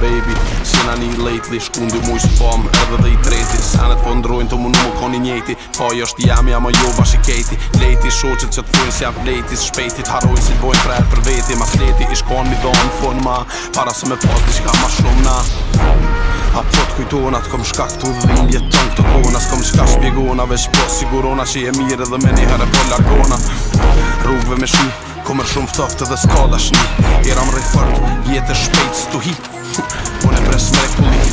baby. Sina një lately, shkundi muj s'pom edhe dhe i treti. Senet po ndrojnë të mu nuk koni njeti. Faj është jemi ama jo bashiketi. Leti shoqet që t'thujnë si jap letis. Shpejtit harrojnë si t'bojnë frejt për veti. Ma fleti ish kon mi dhonë fun ma para se me pas diqka ma shumë na. A po t'kujtona t'kom shkak t'u dhim jeton këto kona. S'kom shka shpjegona veç po sigurona që je mirë edhe me një herë po largona. Rrugve me shi, komër shumë ftoft edhe s'ka dashni. Era më rejfort, jetë shpejt s'tu hi. Unë e pres mrekulli.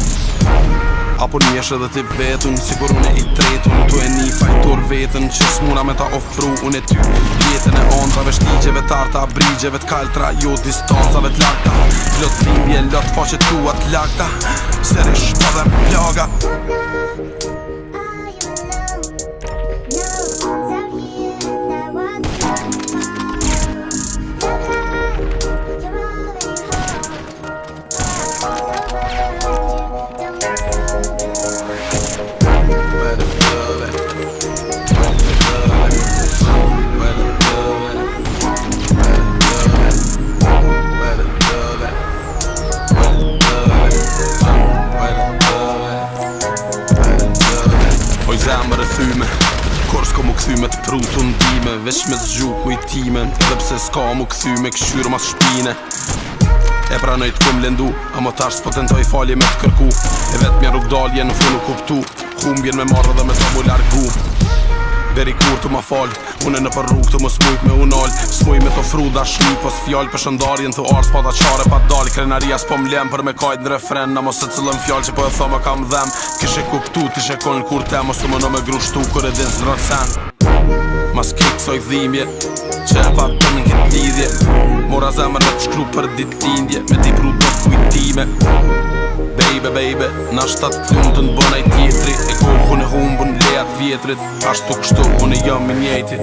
Apo njesh edhe ti vetën, sigur unë e i tretën. Tu e një fajtor vetën, që s'muna me ta ofru unë e ty. Jetën e ondrave, shtigjeve t'arta, brigjeve t'kaltra, jo distancave t'larta. Lot dhimbje, lot faqe tua t'lagta, serish pa dhe m'plaga. Zemër e thyme, kur s'ko mu këthyme t'pru të ndime. Veç me zgju kujtime, edhe pse s'ka mu këthyme këshyrë mas shpine. E pranoj t'kum lendu, amo tash s'po tentoj falje me t'kërku. E vetë mja rrugdalje në funu kuptu, humbjen me marrë dhe me ta mu largu. Deri kur të ma fal, une në për rrug të mos mujt me unal. S'muj me t'ofru dashni, pos fjall për shëndarjen të ars pa ta qare pa dal. Krenaria s'po m'lem për me kajt në refren, na mos e cëllën fjall që po e thome kam dhem. Kishe kuptu, t'ishe kon kur tem, mos të më në me grushtu kur e din s'drat sen. Mas kik soj dhimje, që e patëm në kit lidhje. Mora zemër me t'shkru për dit lindje, me t'i pru do kujtime. Baby, na shtat t'lumë të n'bonaj tjetri. E kohun e humbën lejat vjetrit, ashtu kështu unë jam i njejti.